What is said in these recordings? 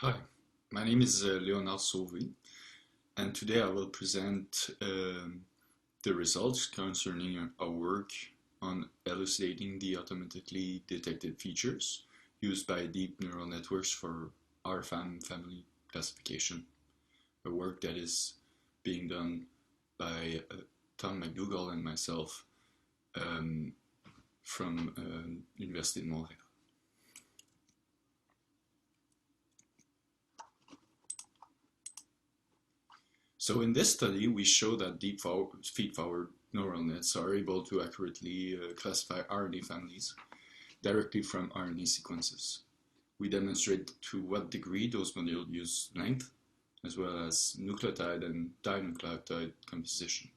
Hi, my name is Leonard Sauvé, and today I will present the results concerning our work on elucidating the automatically detected features used by deep neural networks for RFAM family classification, a work that is being done by Tom MacDougall and myself um, from University of Montréal. So in this study, we show that deep feed-forward neural nets are able to accurately classify RNA families directly from RNA sequences. We demonstrate to what degree those models use length, as well as nucleotide and dinucleotide composition,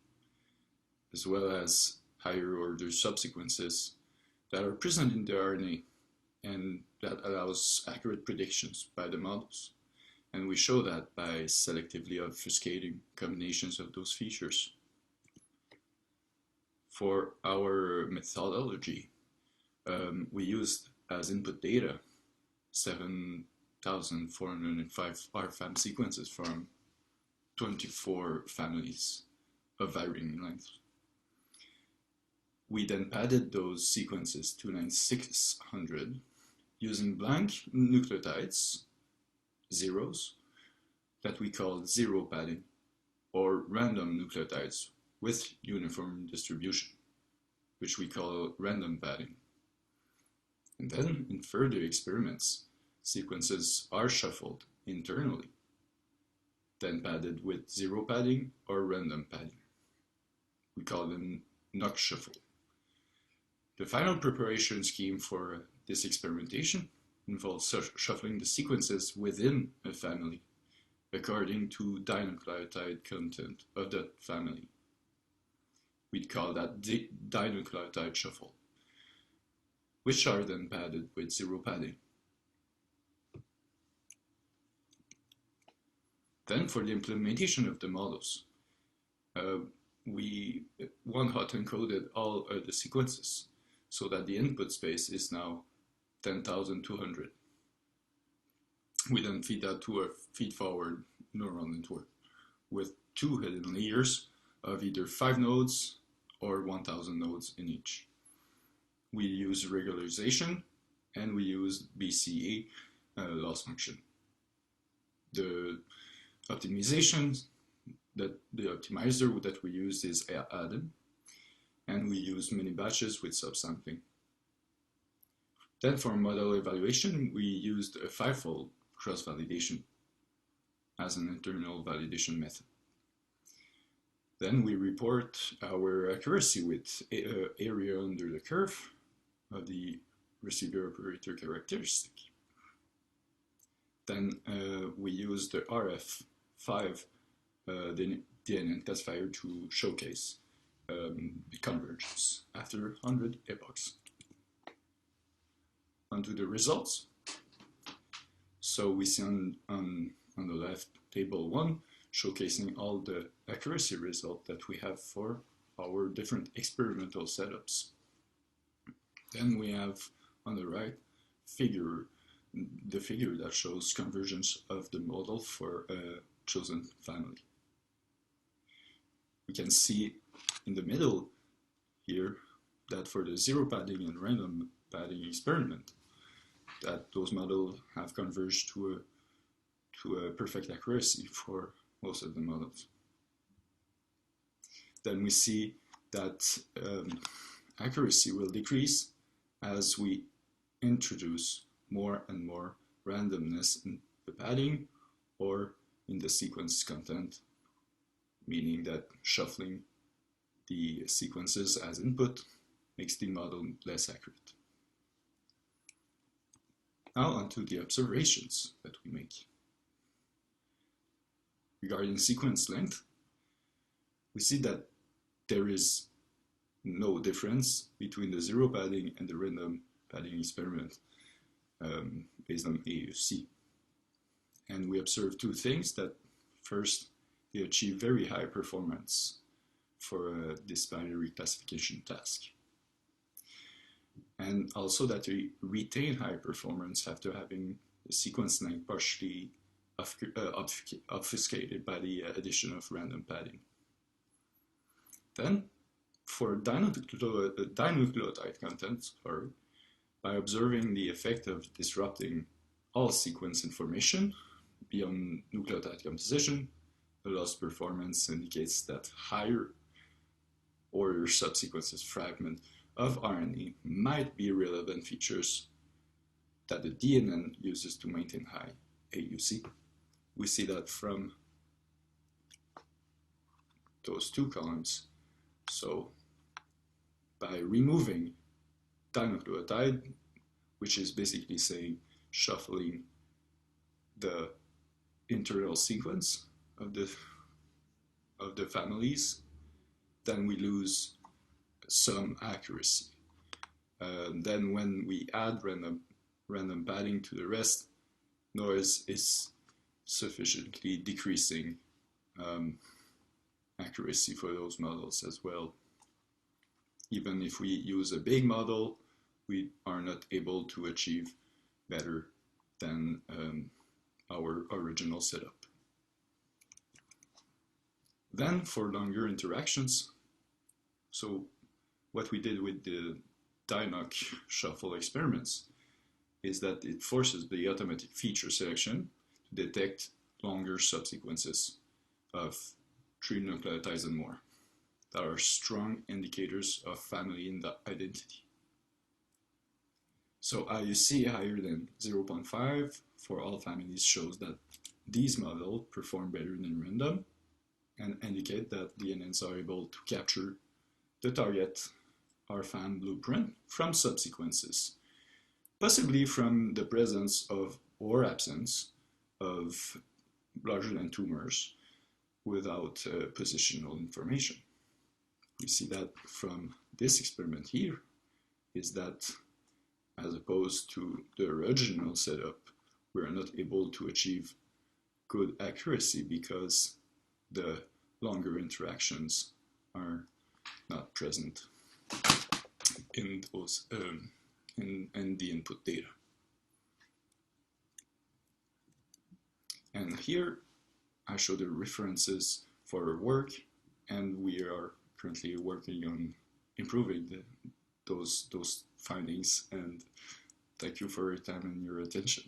as well as higher order subsequences that are present in the RNA and that allows accurate predictions by the models. And we show that by selectively obfuscating combinations of those features. For our methodology, we used as input data 7,405 RFAM sequences from 24 families of varying length. We then padded those sequences to 9600 using blank nucleotides, zeros, that we call zero padding, or random nucleotides with uniform distribution, which we call random padding. And then in further experiments, sequences are shuffled internally, then padded with zero padding or random padding. We call them knock shuffle. The final preparation scheme for this experimentation involves shuffling the sequences within a family according to dinucleotide content of that family. We'd call that dinucleotide shuffle, which are then padded with zero padding. Then for the implementation of the models, we one-hot encoded all the sequences so that the input space is now 10,200. We then feed that to a feed-forward neural network with two hidden layers of either 5 nodes or 1,000 nodes in each. We use regularization and we use BCA loss function. The optimization, the optimizer that we use is Adam, and we use mini batches with subsampling. Then for model evaluation, we used a 5-fold cross-validation as an internal validation method. Then we report our accuracy with area under the curve of the receiver operator characteristic. Then we use the RF5 DNA classifier to showcase the convergence after 100 epochs. Onto the results. So we see on the left table 1 showcasing all the accuracy result that we have for our different experimental setups. Then we have on the right the figure that shows convergence of the model for a chosen family. We can see in the middle here that for the zero padding and random padding experiment, that those models have converged to a perfect accuracy for most of the models. Then we see that accuracy will decrease as we introduce more and more randomness in the padding or in the sequence content, meaning that shuffling the sequences as input makes the model less accurate. Now onto the observations that we make. Regarding sequence length, we see that there is no difference between the zero padding and the random padding experiment based on AUC. And we observe two things: that first, they achieve very high performance for this binary classification task. And also that they retain high performance after having the sequence length partially obfuscated by the addition of random padding. Then, for dinucleotide content, by observing the effect of disrupting all sequence information beyond nucleotide composition, the lost performance indicates that higher order subsequences fragment of RNA might be relevant features that the DNN uses to maintain high AUC. We see that from those two columns. So by removing dinucleotide, which is basically saying shuffling the internal sequence of the families, then we lose some accuracy. Then when we add random padding to the rest, noise is sufficiently decreasing accuracy for those models as well. Even if we use a big model, we are not able to achieve better than our original setup. Then for longer interactions, so what we did with the DINOC shuffle experiments is that it forces the automatic feature selection to detect longer subsequences of 3 nucleotides and more that are strong indicators of family identity. So IUC higher than 0.5 for all families shows that these models perform better than random and indicate that DNNs are able to capture the target RFAM blueprint from subsequences, possibly from the presence of or absence of larger than tumors without positional information. We see that from this experiment here, is that as opposed to the original setup, we are not able to achieve good accuracy because the longer interactions are not present in those in the input data. And here I show the references for our work, and we are currently working on improving those findings, and thank you for your time and your attention.